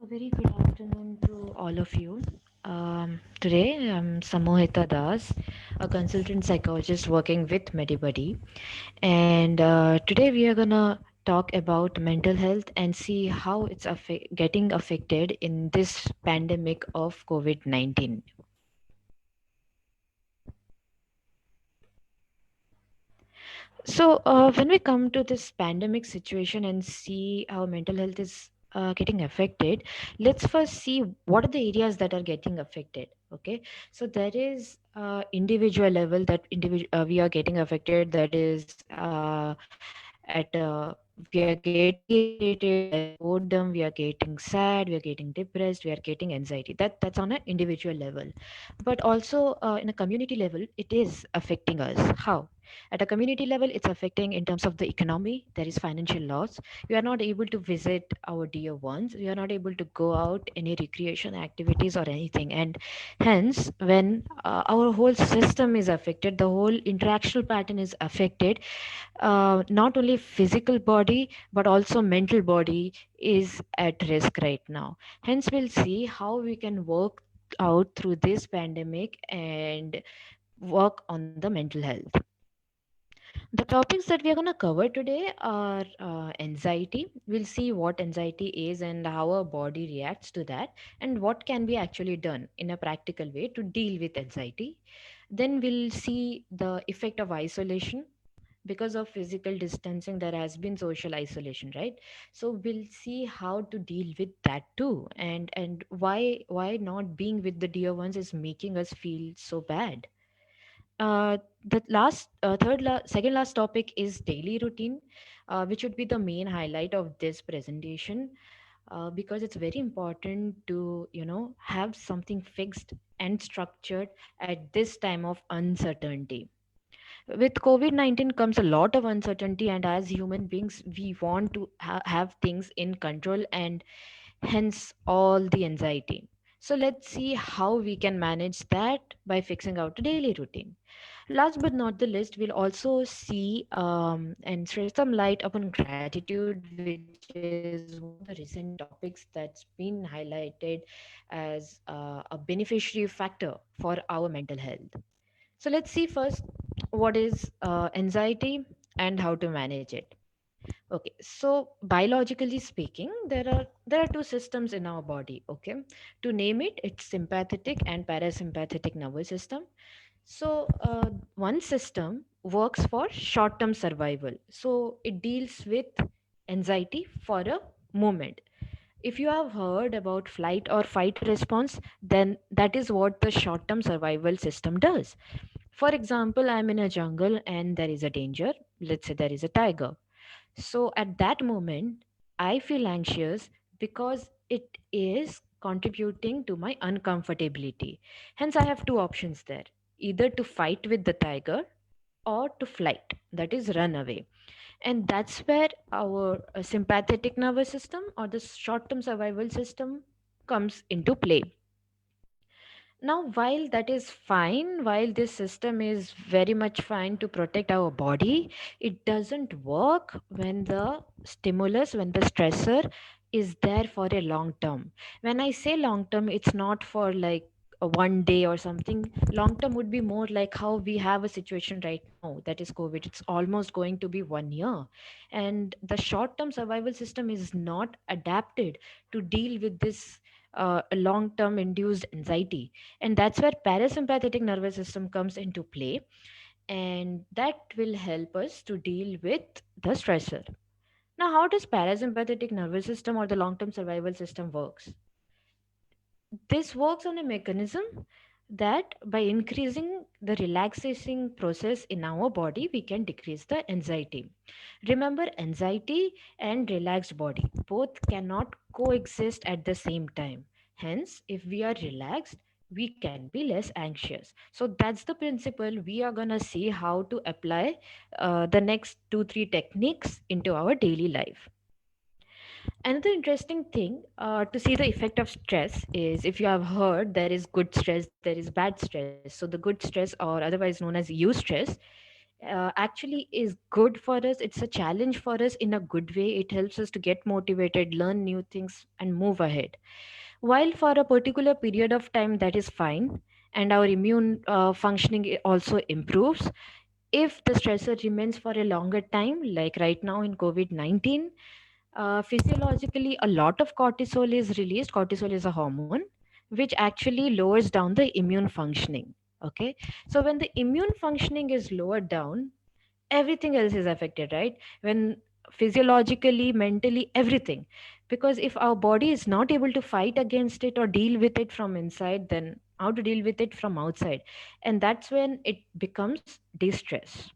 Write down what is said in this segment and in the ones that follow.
A very good afternoon to all of you. Today, I'm Samohita Das, a consultant psychologist working with MediBuddy, and today we are gonna talk about mental health and see how it's getting affected in this pandemic of COVID-19. So, when we come to this pandemic situation and see how mental health is getting affected, let's first see what are the areas that are getting affected. Okay, so there is individual level that we are getting affected. That is we are getting irritated, there is boredom, we are getting sad, we are getting depressed, we are getting anxiety. That's on an individual level, but also in a community level, it is affecting us. How? At a community level, it's affecting in terms of the economy. There is financial loss. We are not able to visit our dear ones. We are not able to go out any recreation activities or anything. And hence, when our whole system is affected, the whole interactional pattern is affected. Not only physical body but also mental body is at risk right now. Hence, we'll see how we can work out through this pandemic and work on the mental health. The topics that we are going to cover today are anxiety. We'll see what anxiety is and how our body reacts to that, and what can be actually done in a practical way to deal with anxiety. Then we'll see the effect of isolation. Because of physical distancing, there has been social isolation, right? So we'll see how to deal with that too, and why not being with the dear ones is making us feel so bad. The last, second last topic is daily routine, which would be the main highlight of this presentation, because it's very important to have something fixed and structured at this time of uncertainty. With COVID-19 comes a lot of uncertainty, and as human beings, we want to have things in control, and hence all the anxiety. So let's see how we can manage that by fixing out a daily routine. Last but not the least, we'll also see and shed some light upon gratitude, which is one of the recent topics that's been highlighted as a beneficiary factor for our mental health. So let's see first what is anxiety and how to manage it. Okay, so biologically speaking, there are two systems in our body. Okay, to name it, it's sympathetic and parasympathetic nervous system. So, one system works for short term survival. So, it deals with anxiety for a moment. If you have heard about flight or fight response, then that is what the short term survival system does. For example, I'm in a jungle and there is a danger. Let's say there is a tiger. So, at that moment, I feel anxious because it is contributing to my uncomfortability. Hence, I have two options there, either to fight with the tiger or to flight, that is, run away. And that's where our sympathetic nervous system or the short term survival system comes into play. Now, while that is fine, while this system is very much fine to protect our body, it doesn't work when the stimulus, when the stressor is there for a long term. When I say long term, it's not for like a one day or something. Long term would be more like how we have a situation right now, that is COVID. It's almost going to be 1 year. And the short term survival system is not adapted to deal with this long term induced anxiety, and that's where parasympathetic nervous system comes into play, and that will help us to deal with the stressor. Now, how does parasympathetic nervous system or the long term survival system works? This works on a mechanism that by increasing the relaxation process in our body, we can decrease the anxiety. Remember, anxiety and relaxed body both cannot coexist at the same time. Hence, if we are relaxed, we can be less anxious. So that's the principle we are gonna see how to apply the next two, three techniques into our daily life. Another interesting thing to see the effect of stress is, if you have heard, there is good stress, there is bad stress. So the good stress, or otherwise known as eustress, actually is good for us. It's a challenge for us in a good way. It helps us to get motivated, learn new things, and move ahead. While for a particular period of time, that is fine, and our immune functioning also improves. If the stressor remains for a longer time, like right now in COVID-19, physiologically, a lot of cortisol is released. Cortisol is a hormone which actually lowers down the immune functioning. Okay, so when the immune functioning is lowered down, everything else is affected, right? When physiologically, mentally, everything. Because if our body is not able to fight against it or deal with it from inside, then how to deal with it from outside? And that's when it becomes distress.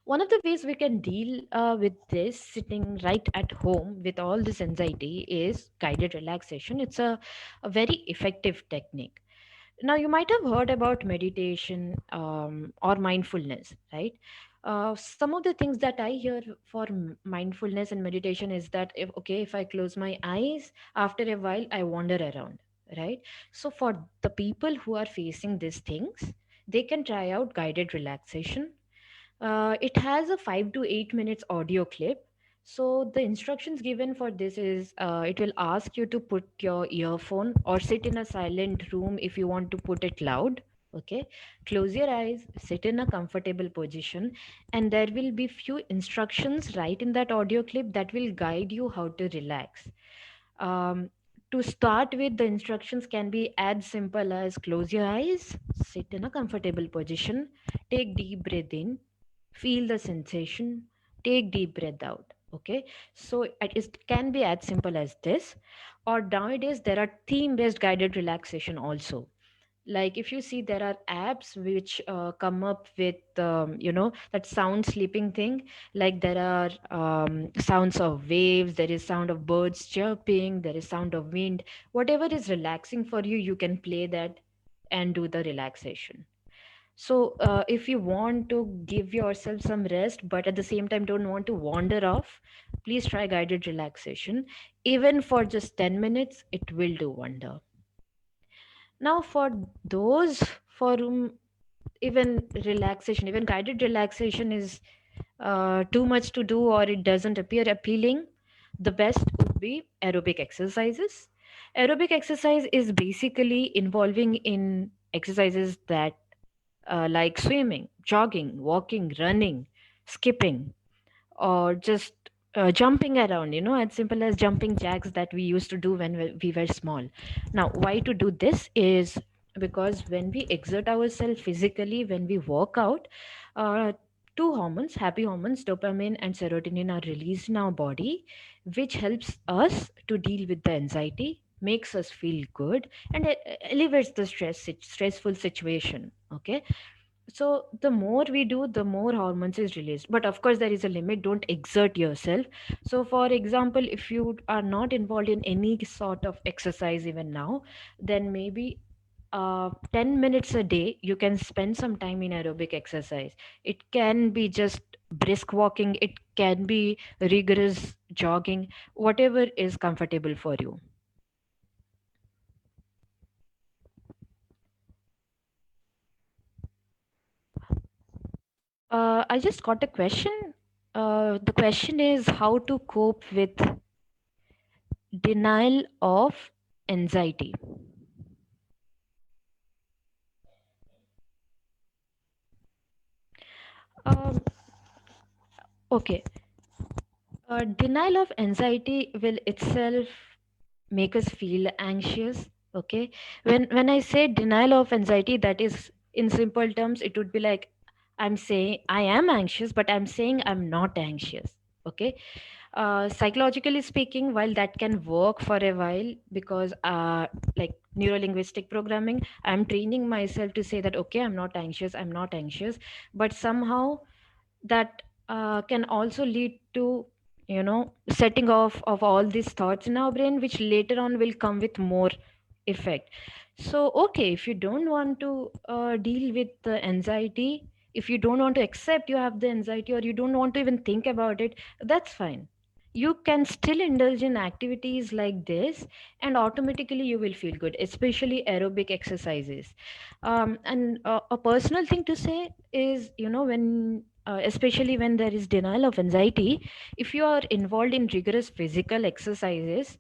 One of the ways we can deal with this sitting right at home with all this anxiety is guided relaxation. It's a very effective technique. Now, you might have heard about meditation or mindfulness, right? Some of the things that I hear for mindfulness and meditation is that if I close my eyes, after a while I wander around, right? So for the people who are facing these things, they can try out guided relaxation. It has a 5 to 8 minutes audio clip. So the instructions given for this is it will ask you to put your earphone or sit in a silent room if you want to put it loud. Okay, close your eyes, sit in a comfortable position, and there will be few instructions right in that audio clip that will guide you how to relax. Um, to start with, the instructions can be as simple as close your eyes, sit in a comfortable position, take deep breath in, feel the sensation, take deep breath out. Okay, so it can be as simple as this. Or nowadays there are theme based guided relaxation also. Like if you see, there are apps which come up with that sound sleeping thing. Like there are sounds of waves, there is sound of birds chirping, there is sound of wind. Whatever is relaxing for you, you can play that and do the relaxation. So, if you want to give yourself some rest, but at the same time don't want to wander off, please try guided relaxation. Even for just 10 minutes, it will do wonder. Now, for those for whom even guided relaxation is too much to do or it doesn't appear appealing, the best would be aerobic exercises. Aerobic exercise is basically involving in exercises that like swimming, jogging, walking, running, skipping, or just jumping around, as simple as jumping jacks that we used to do when we were small. Now, why to do this is because when we exert ourselves physically, when we work out, uh, two hormones, happy hormones, dopamine and serotonin, are released in our body, which helps us to deal with the anxiety, makes us feel good, and elevates the stressful situation. Okay, so the more we do, the more hormones is released, but of course there is a limit. Don't exert yourself. So for example, if you are not involved in any sort of exercise even now, then maybe 10 minutes a day you can spend some time in aerobic exercise. It can be just brisk walking, it can be rigorous jogging, whatever is comfortable for you. I just got a question. The question is how to cope with denial of anxiety. Um, okay, denial of anxiety will itself make us feel anxious. Okay, when I say denial of anxiety, that is in simple terms, it would be like I'm saying I am anxious, but I'm saying I'm not anxious. Okay, psychologically speaking, while that can work for a while, because like neurolinguistic programming, I'm training myself to say that okay, I'm not anxious, I'm not anxious, but somehow that can also lead to setting off of all these thoughts in our brain, which later on will come with more effect. So okay, if you don't want to deal with the anxiety, if you don't want to accept you have the anxiety, or you don't want to even think about it, that's fine. you can still indulge in activities like this, and automatically you will feel good, especially aerobic exercises. And a personal thing to say is, when especially when there is denial of anxiety, if you are involved in rigorous physical exercises,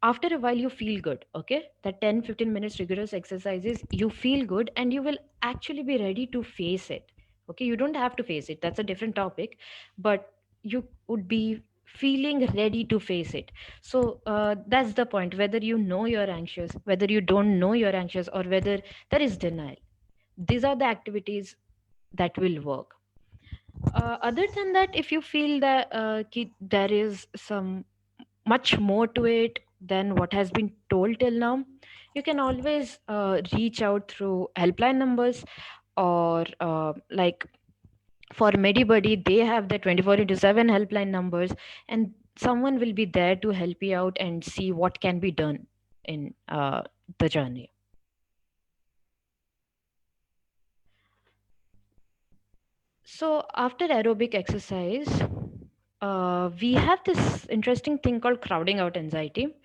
after a while you feel good. Okay, that 10-15 minutes rigorous exercises, you feel good and you will actually be ready to face it. Okay, you don't have to face it, that's a different topic, but you would be feeling ready to face it. So that's the point, whether you know you're anxious, whether you don't know you're anxious, or whether there is denial, these are the activities that will work. Other than that, if you feel that there is some much more to it than what has been told till now, you can always reach out through helpline numbers, or like for Medibuddy, they have the 24 into 7 helpline numbers, and someone will be there to help you out and see what can be done in the journey. So, after aerobic exercise, we have this interesting thing called crowding out anxiety.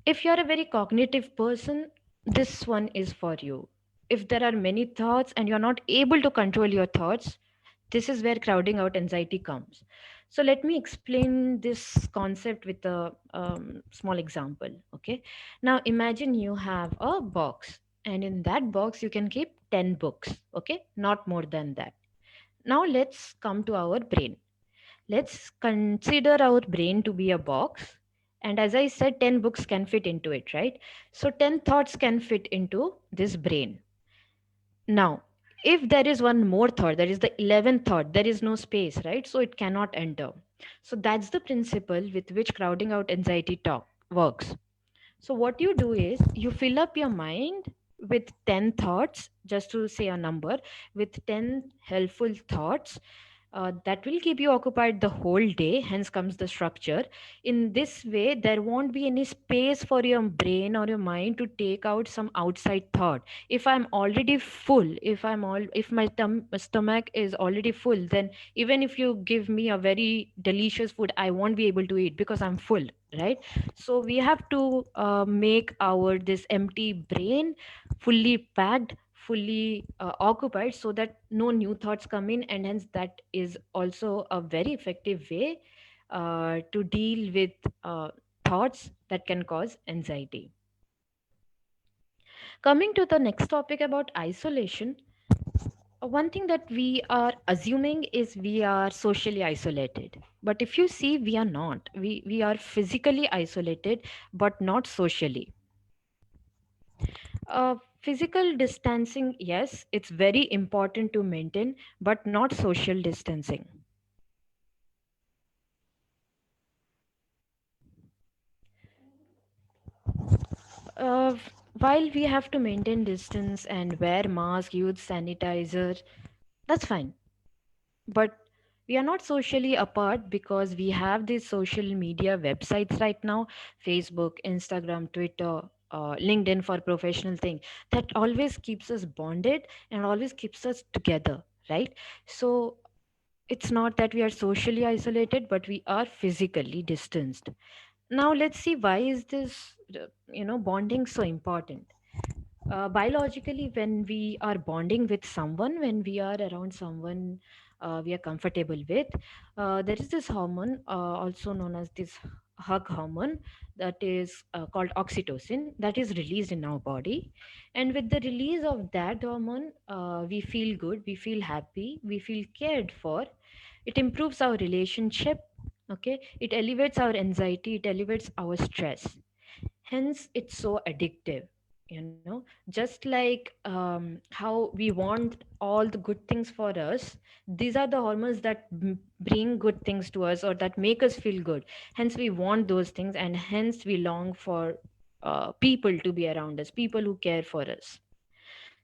If you're a very cognitive person, this one is for you. If there are many thoughts and you're not able to control your thoughts, this is where crowding out anxiety comes. So, let me explain this concept with a small example. Okay. Now, imagine you have a box, and in that box, you can keep 10 books. Okay. Not more than that. Now let's come to our brain. Let's consider our brain to be a box. And as I said, 10 books can fit into it, right? So 10 thoughts can fit into this brain. Now, if there is one more thought, there is the 11th thought, there is no space, right? So it cannot enter. So that's the principle with which crowding out anxiety talk works. So, what you do is you fill up your mind with 10 thoughts, just to say a number, with 10 helpful thoughts. That will keep you occupied the whole day, hence comes the structure. In this way, there won't be any space for your brain or your mind to take out some outside thought. If I'm already full, if my stomach is already full, then even if you give me a very delicious food, I won't be able to eat because I'm full, right? So we have to make our this empty brain fully packed, fully occupied, so that no new thoughts come in, and hence that is also a very effective way to deal with thoughts that can cause anxiety. Coming to the next topic about isolation, one thing that we are assuming is we are socially isolated, but if you see, we are not. We are physically isolated but not socially. Physical distancing, yes, it's very important to maintain, but not social distancing. Uh, while we have to maintain distance and wear mask, use sanitizer, that's fine. But we are not socially apart because we have these social media websites right now: Facebook, Instagram, Twitter, LinkedIn for professional thing, that always keeps us bonded and always keeps us together, right? So it's not that we are socially isolated, but we are physically distanced. Now let's see, why is this bonding so important? Biologically, when we are bonding with someone, when we are around someone we are comfortable with, there is this hormone, also known as this hug hormone, that is called oxytocin, that is released in our body. And with the release of that hormone, we feel good, we feel happy, we feel cared for. It improves our relationship. Okay, it elevates our anxiety, it elevates our stress, hence it's so addictive. Just like how we want all the good things for us, these are the hormones that bring good things to us or that make us feel good, hence we want those things, and hence we long for people to be around us, people who care for us.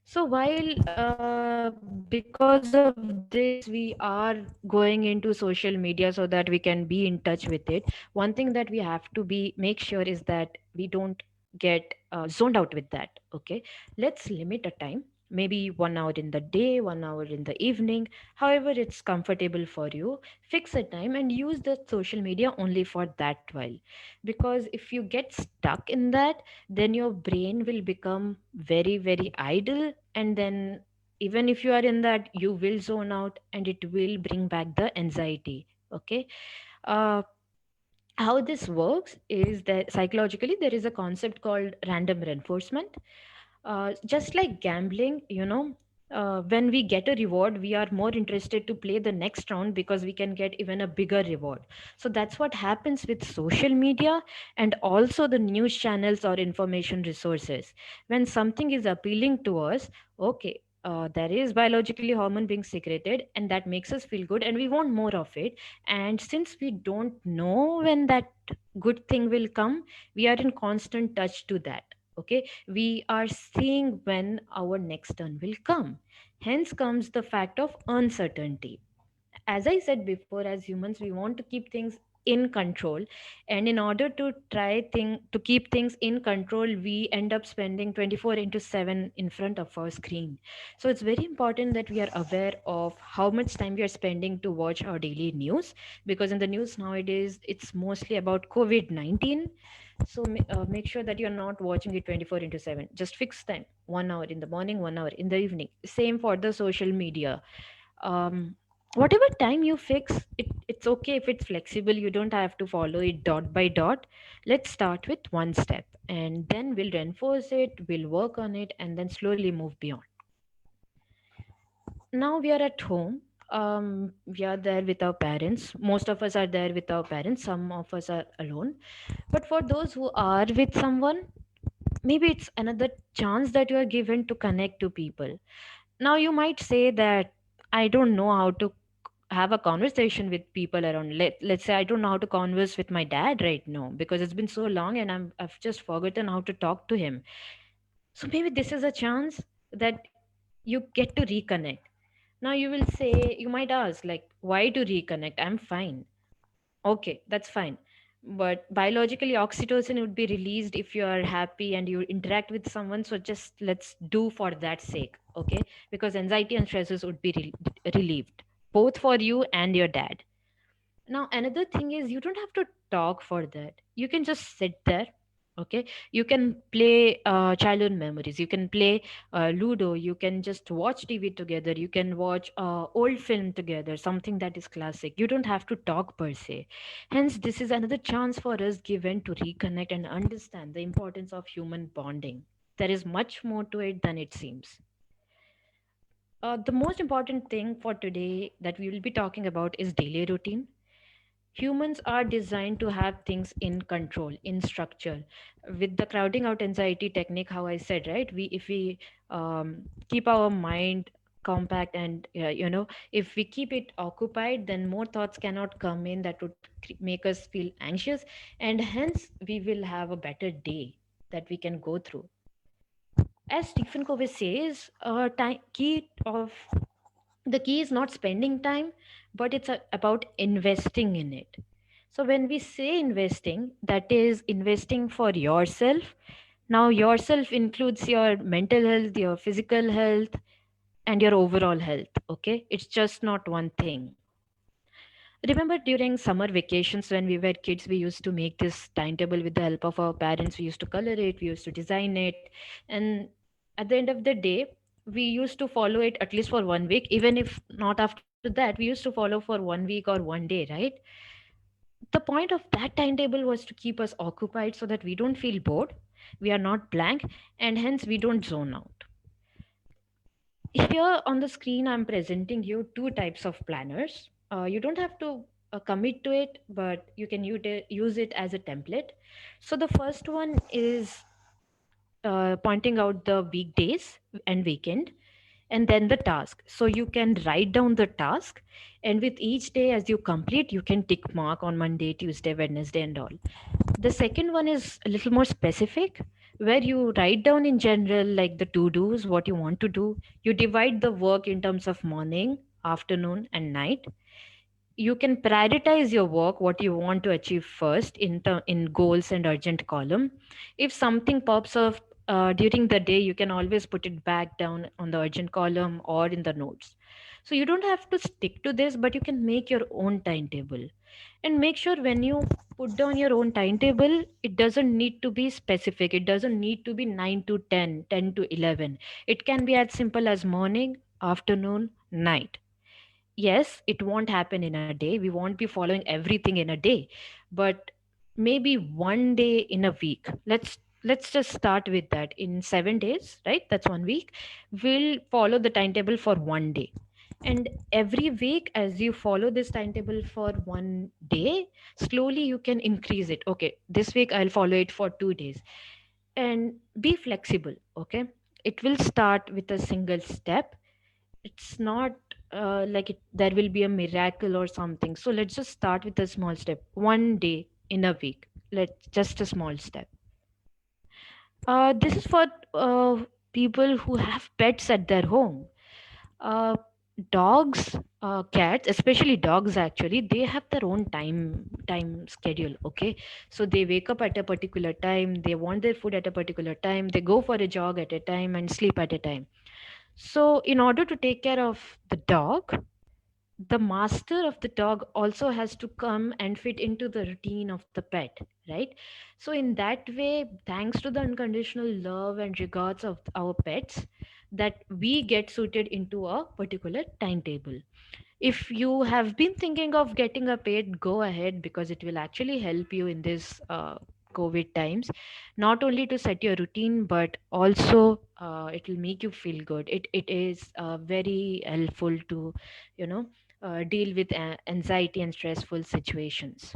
So while because of this we are going into social media so that we can be in touch with it, one thing that we have to be make sure is that we don't get zoned out with that. Okay, let's limit a time. maybe 1 hour in the day, 1 hour in the evening, however it's comfortable for you. Fix a time and use the social media only for that while. Because if you get stuck in that, then your brain will become very, very idle, and then even if you are in that, you will zone out and it will bring back the anxiety. Okay. uh, how this works is that psychologically there is a concept called random reinforcement. Just like gambling, when we get a reward, we are more interested to play the next round because we can get even a bigger reward. So that's what happens with social media and also the news channels or information resources. When something is appealing to us, okay, there is biologically hormone being secreted and that makes us feel good and we want more of it. And since we don't know when that good thing will come, we are in constant touch to that. Okay, we are seeing when our next turn will come. Hence comes the fact of uncertainty. As I said before, as humans, we want to keep things in control, and in order to to keep things in control, we end up spending 24 into 7 in front of our screen. So it's very important that we are aware of how much time we are spending to watch our daily news, because in the news nowadays it's mostly about COVID-19. So make sure that you're not watching it 24 into 7. Just fix time, 1 hour in the morning, 1 hour in the evening. Same for the social media. Whatever time you fix it, it's okay if it's flexible. You don't have to follow it dot by dot. Let's start with one step and then we'll reinforce it, we'll work on it, and then slowly move beyond. Now we are at home. We are there with our parents. Most of us are there with our parents, some of us are alone. But for those who are with someone, maybe it's another chance that you are given to connect to people. Now you might say that I don't know how to have a conversation with people around. Let's say I don't know how to converse with my dad right now because it's been so long and I've just forgotten how to talk to him. So maybe this is a chance that you get to reconnect. Now you will say, you might ask, like, why to reconnect? I'm fine. Okay, that's fine. But biologically, oxytocin would be released if you are happy and you interact with someone. So just let's do for that sake, okay? Because anxiety and stresses would be relieved, both for you and your dad. Now, another thing is you don't have to talk for that. You can just sit there. Okay, you can play childhood memories. You can play Ludo. You can just watch TV together. You can watch old film together, something that is classic. You don't have to talk per se. Hence, this is another chance for us given to reconnect and understand the importance of human bonding. There is much more to it than it seems. The most important thing for today that we will be talking about is daily routine. Humans are designed to have things in control, in structure. With the crowding out anxiety technique, how I said, right? We if we keep our mind compact and if we keep it occupied, then more thoughts cannot come in that would make us feel anxious, and hence we will have a better day that we can go through. As Stephen Covey says, the key is not spending time, but it's about investing in it. So when we say investing, that is investing for yourself. Now yourself includes your mental health, your physical health, and your overall health. Okay, it's just not one thing. Remember during summer vacations when we were kids, we used to make this timetable with the help of our parents. We used to color it, we used to design it, and at the end of the day, we used to follow it at least for 1 week. Even if not after that, we used to follow for 1 week or 1 day, right? The point of that timetable was to keep us occupied so that we don't feel bored, we are not blank, and hence we don't zone out. Here on the screen, I'm presenting you two types of planners. You don't have to commit to it, but you can use it as a template. So the first one is pointing out the weekdays and weekend, and then the task. So you can write down the task, and with each day as you complete, you can tick mark on Monday, Tuesday, Wednesday, and all. The second one is a little more specific, where you write down in general, like the to dos, what you want to do. You divide the work in terms of morning, afternoon, and night. You can prioritize your work, what you want to achieve first in goals and urgent column. If something pops up during the day you can always put it back down on the urgent column or in the notes. So you don't have to stick to this, but you can make your own timetable. And make sure when you put down your own timetable, it doesn't need to be specific. It doesn't need to be 9 to 10, 10 to 11. It can be as simple as morning, afternoon, night. Yes, it won't happen in a day. We won't be following everything in a day, but maybe one day in a week. Let's just start with that. In 7 days, right? That's 1 week. We'll follow the timetable for one day. And every week, as you follow this timetable for one day, slowly you can increase it. Okay, this week I'll follow it for 2 days. And be flexible, okay? It will start with a single step. It's not there will be a miracle or something. So let's just start with a small step. One day in a week. Let's just a small step. This is for people who have pets at their home. uh, Dogs, cats, especially dogs, actually they have their own time schedule, okay? So they wake up at a particular time, they want their food at a particular time, they go for a jog at a time and sleep at a time. So in order to take care of the dog, the master of the dog also has to come and fit into the routine of the pet, right? So in that way, thanks to the unconditional love and regards of our pets, that we get suited into a particular timetable. If you have been thinking of getting a pet, go ahead, because it will actually help you in this COVID times, not only to set your routine, but also it will make you feel good. It is very helpful to, you know, deal with anxiety and stressful situations.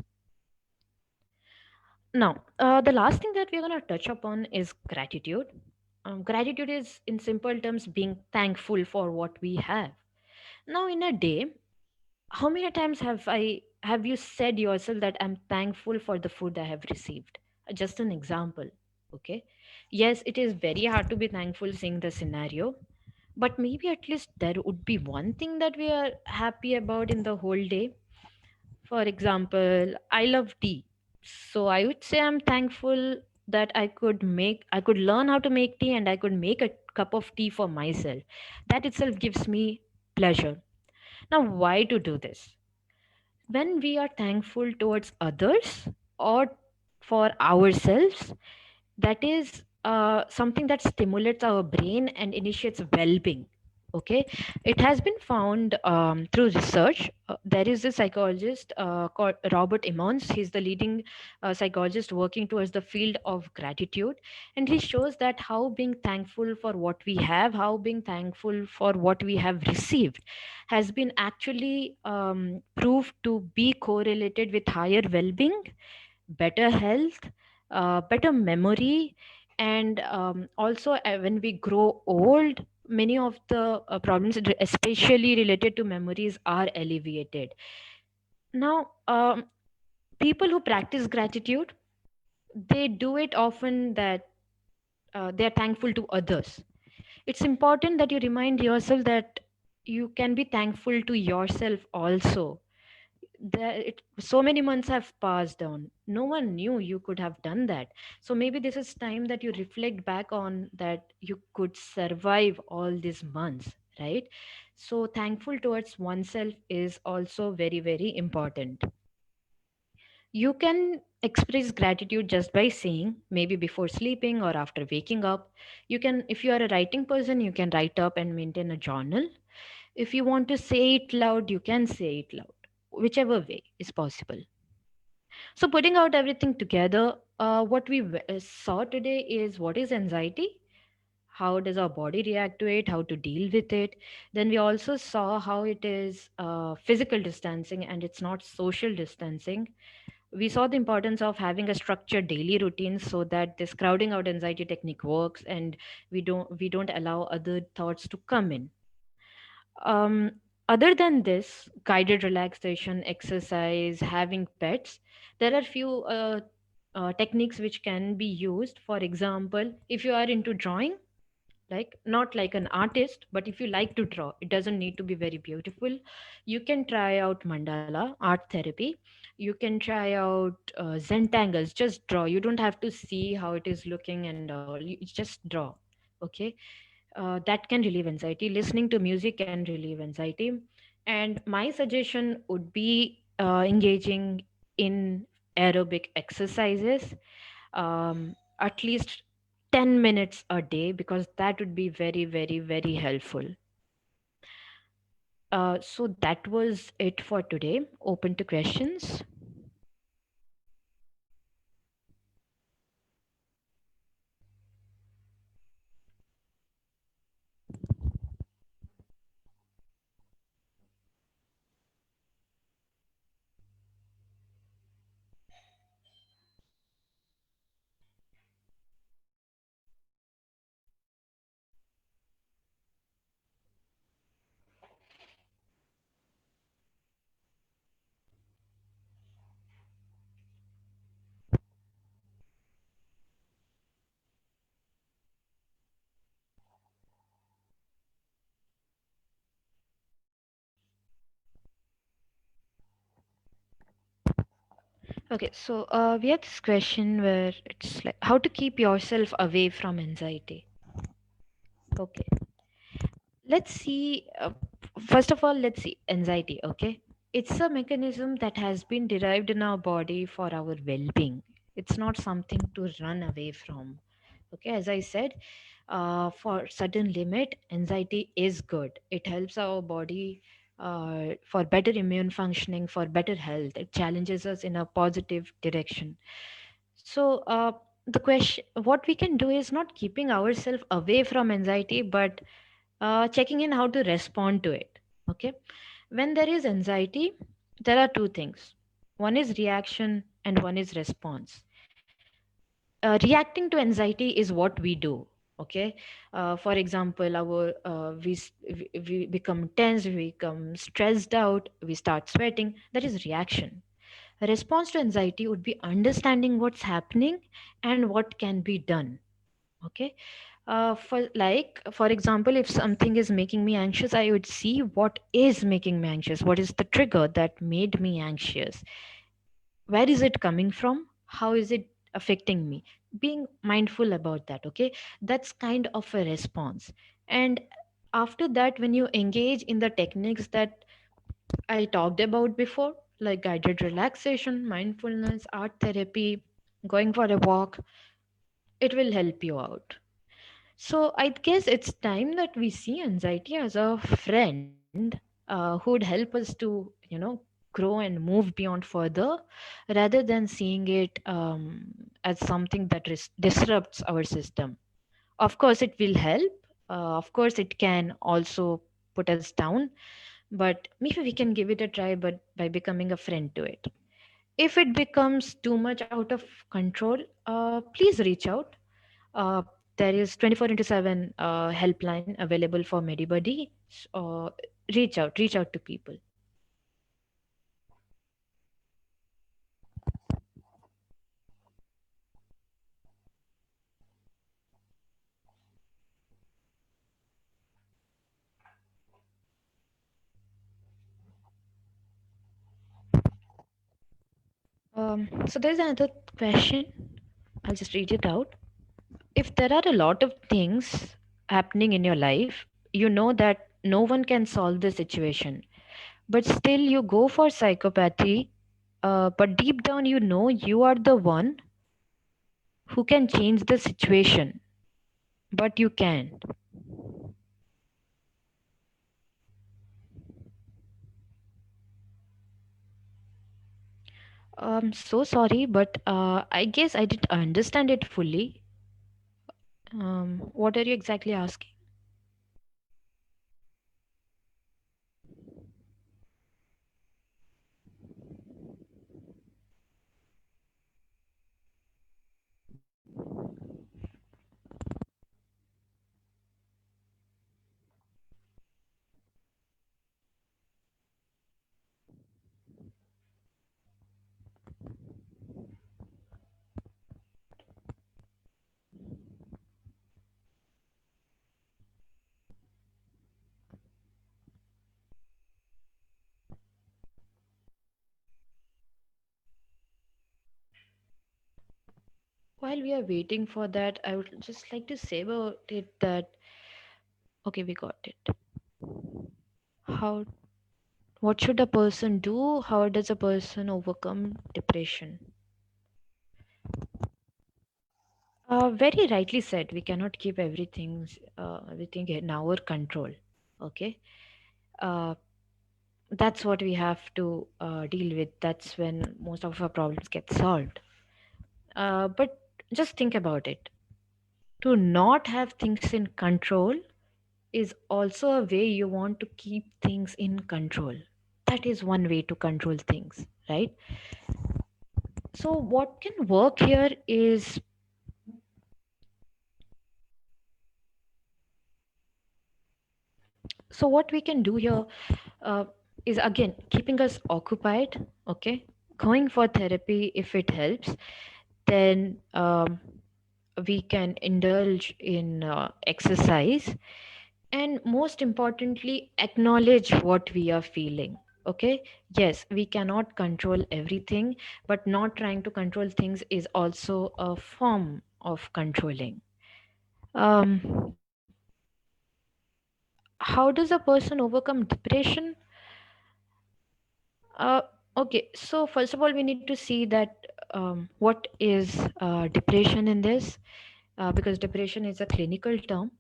Now, the last thing that we're going to touch upon is gratitude. Gratitude is, in simple terms, being thankful for what we have. Now, in a day, how many times have you said yourself that I'm thankful for the food I have received? Just an example, okay? Yes, it is very hard to be thankful seeing the scenario, but maybe at least there would be one thing that we are happy about in the whole day. For example, I love tea. So I would say I'm thankful that I could learn how to make tea and I could make a cup of tea for myself. That itself gives me pleasure. Now, why to do this? When we are thankful towards others or for ourselves, that is something that stimulates our brain and initiates well-being, okay? It has been found through research. There is a psychologist called Robert Emmons. He's the leading psychologist working towards the field of gratitude, and he shows that how being thankful for what we have, how being thankful for what we have received, has been actually proved to be correlated with higher well-being, better health, better memory, and also when we grow old, many of the problems, especially related to memories, are alleviated. Now, people who practice gratitude, they do it often that they are thankful to others. It's important that you remind yourself that you can be thankful to yourself also. So many months have passed on, no one knew you could have done that. So maybe this is time that you reflect back on that you could survive all these months, right? So thankful towards oneself is also very, very important. You can express gratitude just by saying, maybe before sleeping or after waking up. You can, if you are a writing person, you can write up and maintain a journal. If you want to say it loud, you can say it loud. Whichever way is possible. So, putting out everything together, what we saw today is what is anxiety, how does our body react to it, how to deal with it. Then we also saw how it is physical distancing and it's not social distancing. We saw the importance of having a structured daily routine so that this crowding out anxiety technique works and we don't allow other thoughts to come in. um, Other than this, guided relaxation, exercise, having pets, there are few techniques which can be used. For example, if you are into drawing, like not like an artist, but if you like to draw, it doesn't need to be very beautiful. You can try out mandala art therapy. You can try out Zentangles. Just draw. You don't have to see how it is looking and all. You just draw. Okay, that can relieve anxiety. Listening to music can relieve anxiety. And my suggestion would be engaging in aerobic exercises, at least 10 minutes a day, because that would be very, very, very helpful. So that was it for today. Open to questions. Okay, so we have this question where it's like how to keep yourself away from anxiety. Okay, let's see. First of all, let's see anxiety. Okay, it's a mechanism that has been derived in our body for our well being. It's not something to run away from. Okay, as I said, for certain limit, anxiety is good. It helps our body for better immune functioning, for better health. It challenges us in a positive direction. So, the question, what we can do is not keeping ourselves away from anxiety, but checking in how to respond to it. Okay, when there is anxiety, there are two things: one is reaction, and one is response. Reacting to anxiety is what we do. Okay, for example, we become tense, we become stressed out, we start sweating. That is reaction. A response to anxiety would be understanding what's happening and what can be done. Okay, for example, if something is making me anxious, I would see what is making me anxious, what is the trigger that made me anxious, where is it coming from, how is it affecting me, being mindful about that. Okay, that's kind of a response. And after that, when you engage in the techniques that I talked about before, like guided relaxation, mindfulness, art therapy, going for a walk, it will help you out. So I guess it's time that we see anxiety as a friend who would help us to, grow and move beyond further, rather than seeing it as something that disrupts our system. Of course, it will help. Of course, it can also put us down, but maybe we can give it a try, but by becoming a friend to it. If it becomes too much out of control, please reach out. uh, there is 24 into 7 helpline available for Medibuddy. Reach out to people. So there's another question. I'll just read it out. If there are a lot of things happening in your life, you know that no one can solve the situation, but still you go for psychopathy, but deep down you know you are the one who can change the situation, but you can't. So sorry, but I guess I didn't understand it fully. What are you exactly asking? While we are waiting for that, I would just like to say about it that okay, we got it. How what should a person do? How does a person overcome depression? Very rightly said. We cannot keep everything in our control. Okay, uh, that's what we have to deal with. That's when most of our problems get solved. But just think about it. To not have things in control is also a way you want to keep things in control. That is one way to control things, right? So, what can work here is so what we can do here uh, is again keeping us occupied, okay? Going for therapy if it helps, then we can indulge in exercise, and most importantly acknowledge what we are feeling. Okay, yes, we cannot control everything, but not trying to control things is also a form of controlling. um, how does a person overcome depression? uh, okay, so first of all we need to see that what is depression in this, because depression is a clinical term,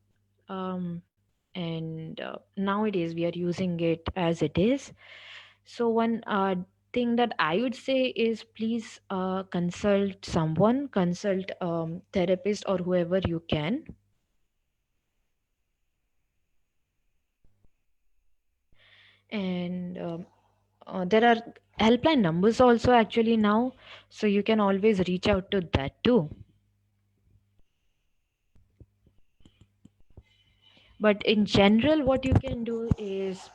um, and nowadays we are using it as it is. So one thing that I would say is please consult someone, consult therapist or whoever you can. And there are helpline numbers also actually now, so you can always reach out to that too. But in general, what you can do is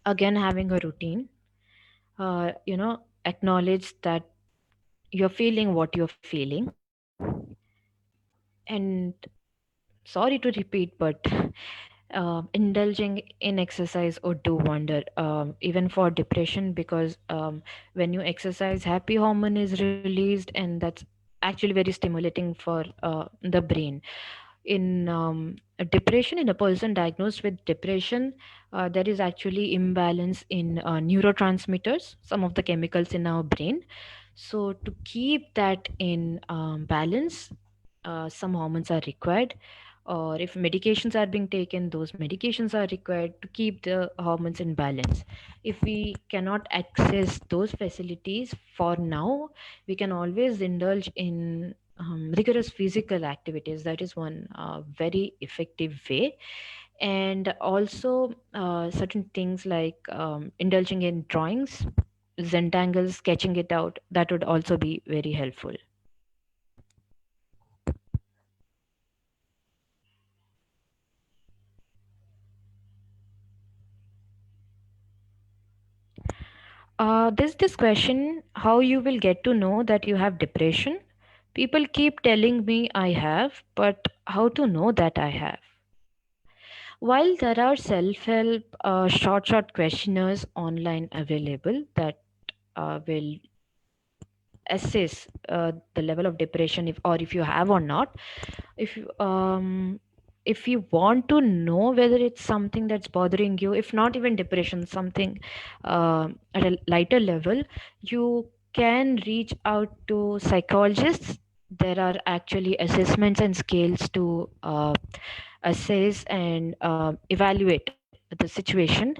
again having a routine. Acknowledge that you're feeling what you're feeling, and sorry to repeat, but indulging in exercise would do wonder, even for depression, because when you exercise happy hormone is released, and that's actually very stimulating for the brain. In a depression, in a person diagnosed with depression, there is actually imbalance in neurotransmitters, some of the chemicals in our brain. So to keep that in balance, some hormones are required, or if medications are being taken, those medications are required to keep the hormones in balance. If we cannot access those facilities for now, we can always indulge in rigorous physical activities. That is one very effective way. And also certain things like indulging in drawings, zentangles, sketching it out, that would also be very helpful. There's this question, how you will get to know that you have depression. People keep telling me I have, but how to know that I have? While there are self-help short questionnaires online available that will assess the level of depression, if you have or not. If you um if you want to know whether it's something that's bothering you, if not even depression, something at a lighter level, you can reach out to psychologists. There are actually assessments and scales to assess and evaluate the situation.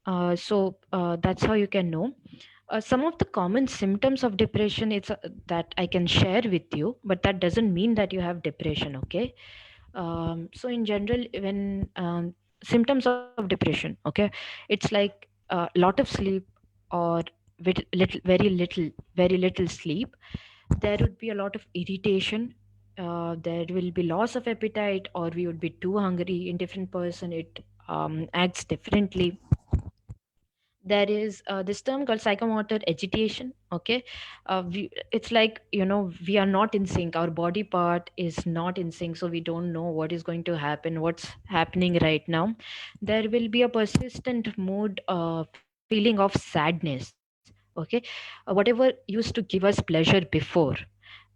That's how you can know. Some of the common symptoms of depression, that I can share with you, but that doesn't mean that you have depression. Okay. So in general, when symptoms of depression, okay, it's like a lot of sleep, or very little sleep. There would be a lot of irritation. There will be loss of appetite, or we would be too hungry. In different person, it acts differently. There is this term called psychomotor agitation. Okay. It's like, we are not in sync, our body part is not in sync, so we don't know what is going to happen, what's happening right now. There will be a persistent mood, feeling of sadness. Okay. Whatever used to give us pleasure before,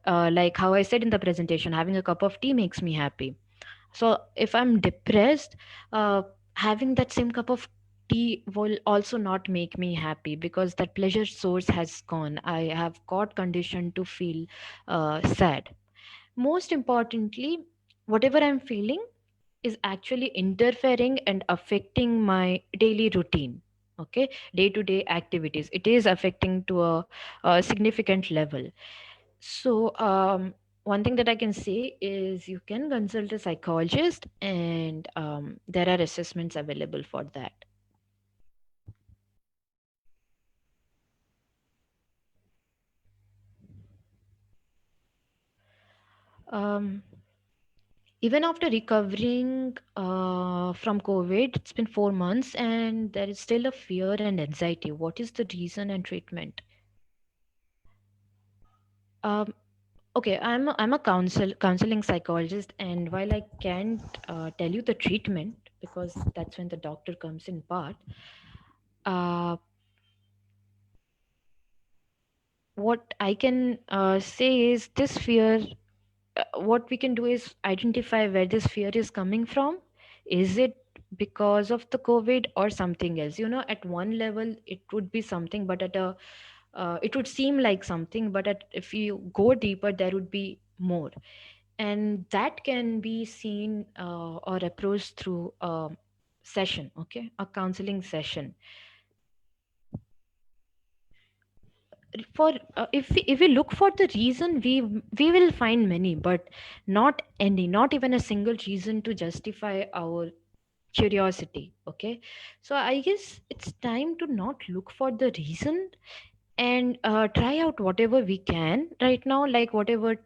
Like how I said in the presentation, having a cup of tea makes me happy. So if I'm depressed, uh, having that same cup of tea will also not make me happy, because that pleasure source has gone. I have got conditioned to feel sad. Most importantly, whatever I'm feeling is actually interfering and affecting my daily routine. Okay, day to day activities. It is affecting to a significant level. So, one thing that I can say is you can consult a psychologist, and there are assessments available for that. Um, Even after recovering from COVID, it's been 4 months, and there is still a fear and anxiety. What is the reason and treatment? Um, okay, I'm a counseling psychologist, and while I can't tell you the treatment, because that's when the doctor comes in part. Uh, what I can say is this fear, what we can do is identify where this fear is coming from. Is it because of the COVID or something else? At one level, it would be something, but it would seem like something, but if you go deeper, there would be more. And that can be seen or approached through a session, okay? A counseling session. For if we look for the reason, we will find many, but not any, not even a single reason to justify our curiosity. Okay, so I guess it's time to not look for the reason, and try out whatever we can right now, like whatever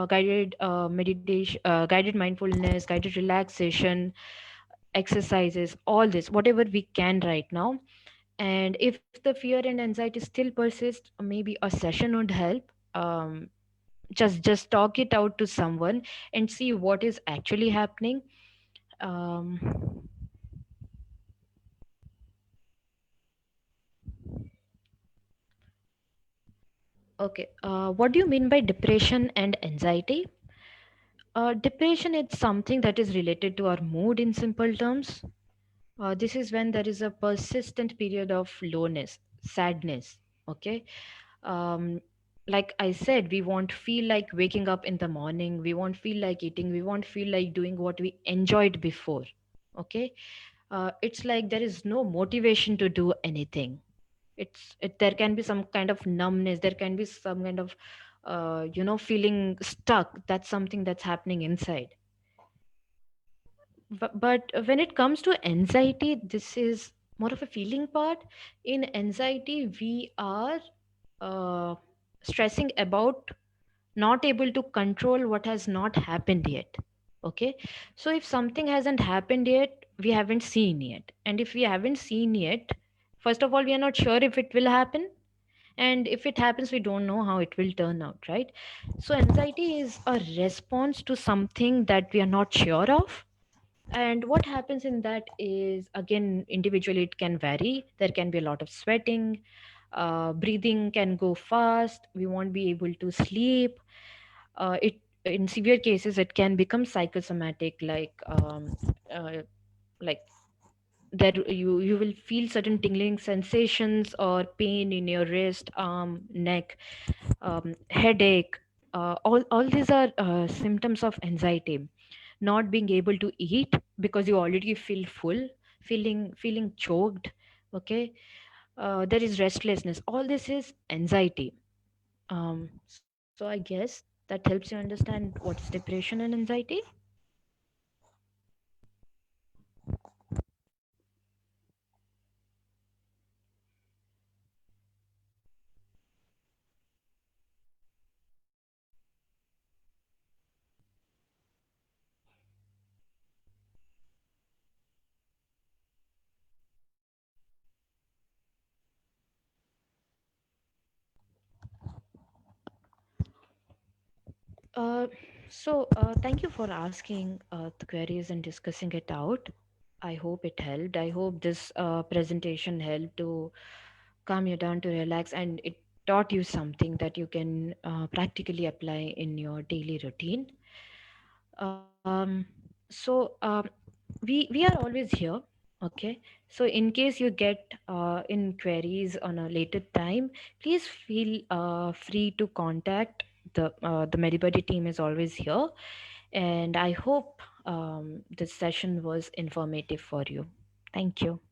guided meditation, guided mindfulness, guided relaxation exercises, all this, whatever we can right now. And if the fear and anxiety still persist, maybe a session would help. um, just talk it out to someone and see what is actually happening. um, okay, what do you mean by depression and anxiety? Depression is something that is related to our mood in simple terms. This is when there is a persistent period of lowness, sadness. Okay. um, like I said, we won't feel like waking up in the morning, we won't feel like eating, we won't feel like doing what we enjoyed before. Okay. It's like there is no motivation to do anything. There can be some kind of numbness, there can be some kind of feeling stuck. That's something that's happening inside. But when it comes to anxiety, this is more of a feeling part. In anxiety, we are uh, stressing about not able to control what has not happened yet. Okay, so if something hasn't happened yet, we haven't seen yet, and if we haven't seen yet, first of all, we are not sure if it will happen, and if it happens, we don't know how it will turn out, right? So anxiety is a response to something that we are not sure of. And what happens in that is, again, individually it can vary. There can be a lot of sweating, breathing can go fast, we won't be able to sleep. It In severe cases, it can become psychosomatic, like that you will feel certain tingling sensations or pain in your wrist, arm, neck, headache. All these are symptoms of anxiety. Not being able to eat because you already feel full, feeling choked. Okay. There is restlessness, all this is anxiety. So I guess that helps you understand what's depression and anxiety. uh, Thank you for asking the queries and discussing it out. I hope it helped. I hope this presentation helped to calm you down, to relax, and it taught you something that you can practically apply in your daily routine. um, so we are always here. Okay, so in case you get inquiries on a later time, please feel free to contact the Medibuddy team is always here. And I hope this session was informative for you. Thank you.